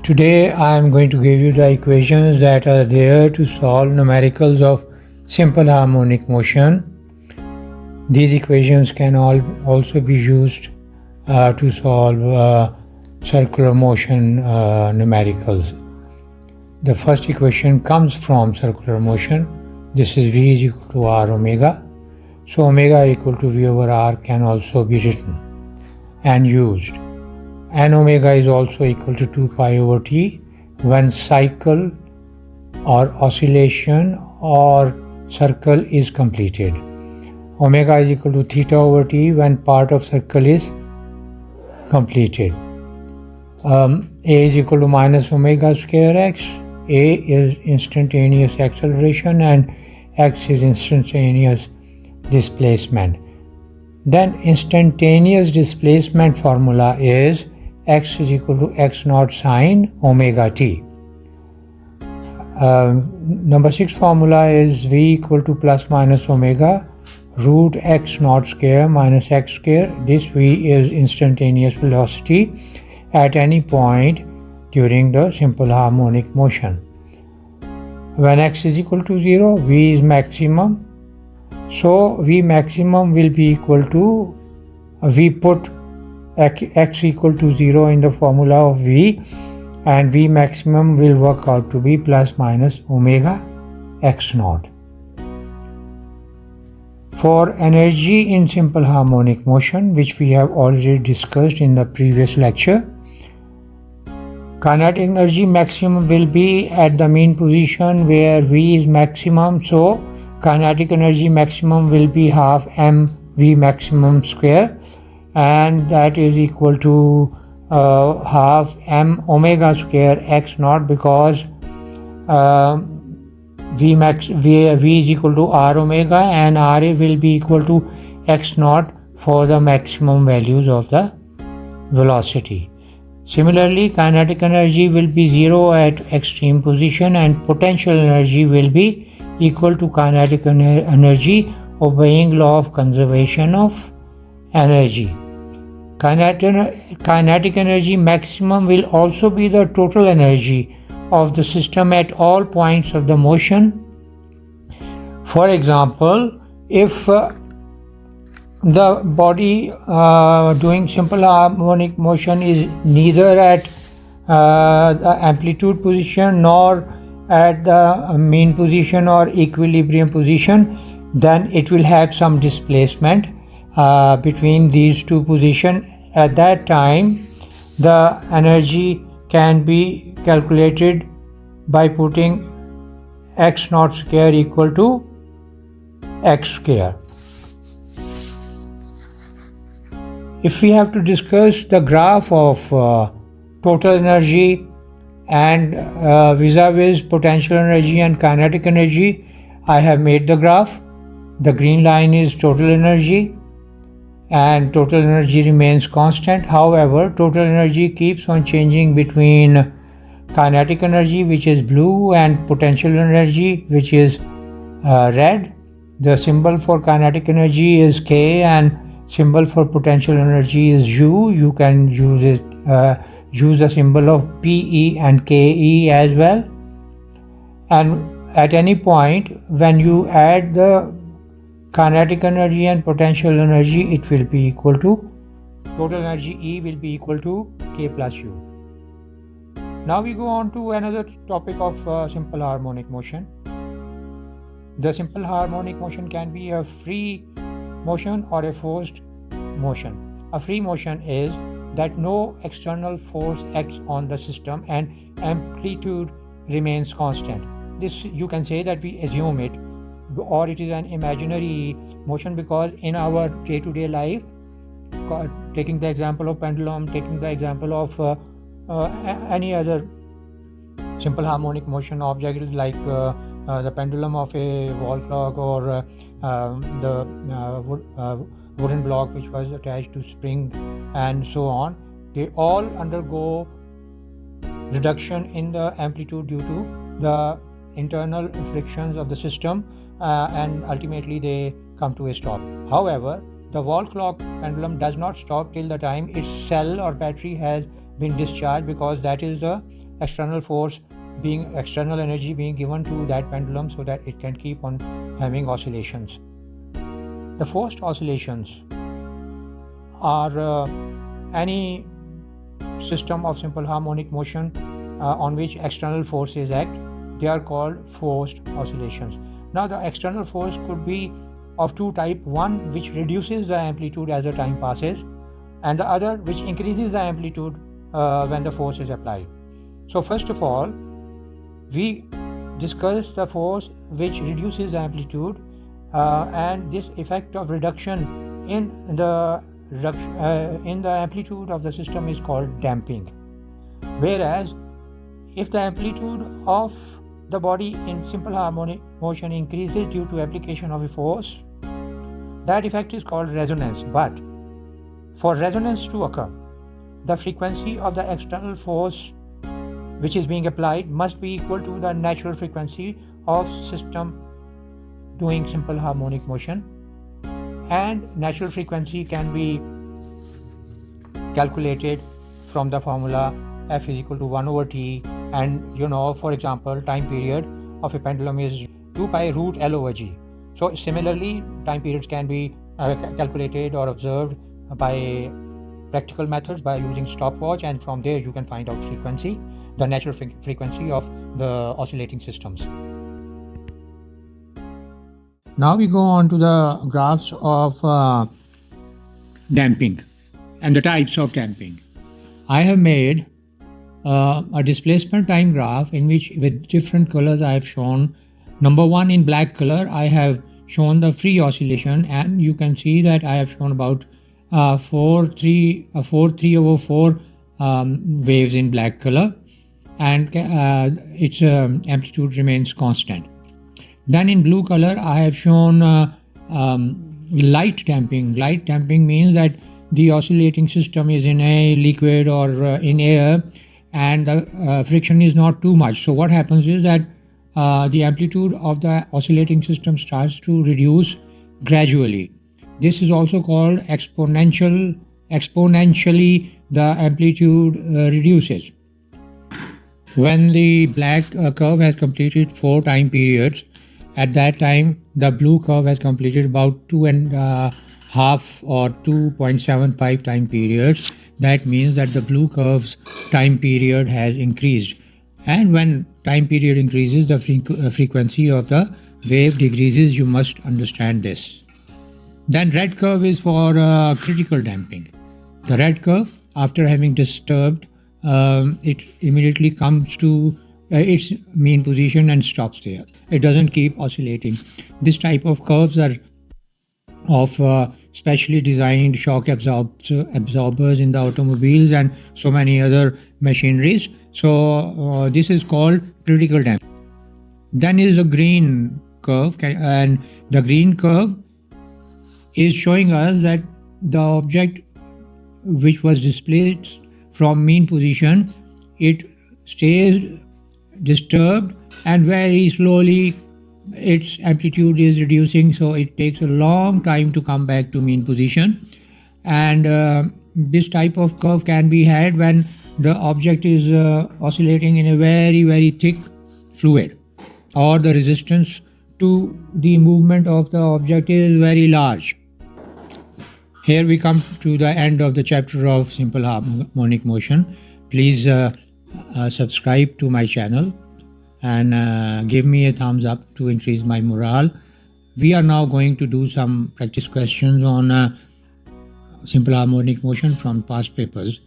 Today I am going to give you the equations that are there to solve numericals of simple harmonic motion. These equations can also be used to solve circular motion numericals. The first equation comes from circular motion. This is V is equal to R omega. So omega equal to V over R can also be written and used. And omega is also equal to 2 pi over T when cycle or oscillation or circle is completed. Omega is equal to theta over T when part of circle is completed. A is equal to minus omega square x. A is instantaneous acceleration and x is instantaneous displacement. Then instantaneous displacement formula is x is equal to x naught sine omega t. Number 6 formula is V equal to plus minus omega root x naught square minus x square. This V is instantaneous velocity at any point during the simple harmonic motion. When x is equal to 0, V is maximum. So V maximum will be equal to, we put x equal to 0 in the formula of V, and V maximum will work out to be plus minus omega x naught. For energy in simple harmonic motion, which we have already discussed in the previous lecture, kinetic energy maximum will be at the mean position where V is maximum. So kinetic energy maximum will be half mv maximum square, and that is equal to half m omega square x naught, because V is equal to r omega and Ra will be equal to x naught for the maximum values of the velocity. Similarly, kinetic energy will be 0 at extreme position and potential energy will be equal to kinetic energy, obeying law of conservation of energy. Kinetic energy maximum will also be the total energy of the system at all points of the motion. For example, if the body doing simple harmonic motion is neither at the amplitude position nor at the mean position or equilibrium position, then it will have some displacement between these two positions. At that time, the energy can be calculated by putting x naught square equal to x square. If we have to discuss the graph of total energy and vis-a-vis potential energy and kinetic energy, I have made the graph. The green line is total energy and total energy remains constant. However, total energy keeps on changing between kinetic energy, which is blue, and potential energy, which is red. The symbol for kinetic energy is K and symbol for potential energy is U. You can use it, use the symbol of PE and KE as well. And at any point when you add the kinetic energy and potential energy, it will be equal to, total energy E will be equal to K plus U. Now we go on to another topic of simple harmonic motion. The simple harmonic motion can be a free motion or a forced motion. A free motion is that no external force acts on the system and amplitude remains constant. This you can say that we assume it, or it is an imaginary motion, because in our day-to-day life, taking the example of pendulum, taking the example of any other simple harmonic motion object like the pendulum of a wall clock or the wooden block which was attached to spring and so on, they all undergo reduction in the amplitude due to the internal frictions of the system, and ultimately they come to a stop. However, the wall clock pendulum does not stop till the time its cell or battery has been discharged, because that is the external force external energy being given to that pendulum so that it can keep on having oscillations. The forced oscillations are any system of simple harmonic motion on which external forces act. They are called forced oscillations. Now the external force could be of two types, one which reduces the amplitude as the time passes, and the other which increases the amplitude when the force is applied. So first of all, we discuss the force which reduces the amplitude, and this effect of reduction in the amplitude of the system is called damping. Whereas if the amplitude of the body in simple harmonic motion increases due to application of a force, that effect is called resonance. But for resonance to occur, the frequency of the external force which is being applied must be equal to the natural frequency of system doing simple harmonic motion, and natural frequency can be calculated from the formula F is equal to 1 over T, and for example, time period of a pendulum is 2 pi root L over G. So similarly, time periods can be calculated or observed by practical methods by using stopwatch, and from there you can find out frequency, the natural frequency of the oscillating systems. Now we go on to the graphs of damping and the types of damping. I have made a displacement time graph in which with different colors I have shown. Number 1 in black color I have shown the free oscillation, and you can see that I have shown about 3 over 4 waves in black color, and its amplitude remains constant. Then in blue color I have shown light damping. Light damping means that the oscillating system is in a liquid or in air, and the friction is not too much. So what happens is that the amplitude of the oscillating system starts to reduce gradually. This is also called exponentially the amplitude reduces. When the black curve has completed 4 time periods, at that time the blue curve has completed about 2.5 or 2.75 time periods. That means that the blue curve's time period has increased, and when time period increases, the frequency of the wave decreases. You must understand this. Then red curve is for critical damping. The red curve, after having disturbed, it immediately comes to its mean position and stops there. It doesn't keep oscillating. This type of curves are of specially designed shock absorbers in the automobiles and so many other machineries. So this is called critical damping. Then is the green curve, and the green curve is showing us that the object which was displaced from mean position, it stays disturbed, and very slowly its amplitude is reducing, so it takes a long time to come back to mean position. And this type of curve can be had when the object is oscillating in a very, very thick fluid, or the resistance to the movement of the object is very large. Here we come to the end of the chapter of simple harmonic motion. Please subscribe to my channel and give me a thumbs up to increase my morale. We are now going to do some practice questions on simple harmonic motion from past papers.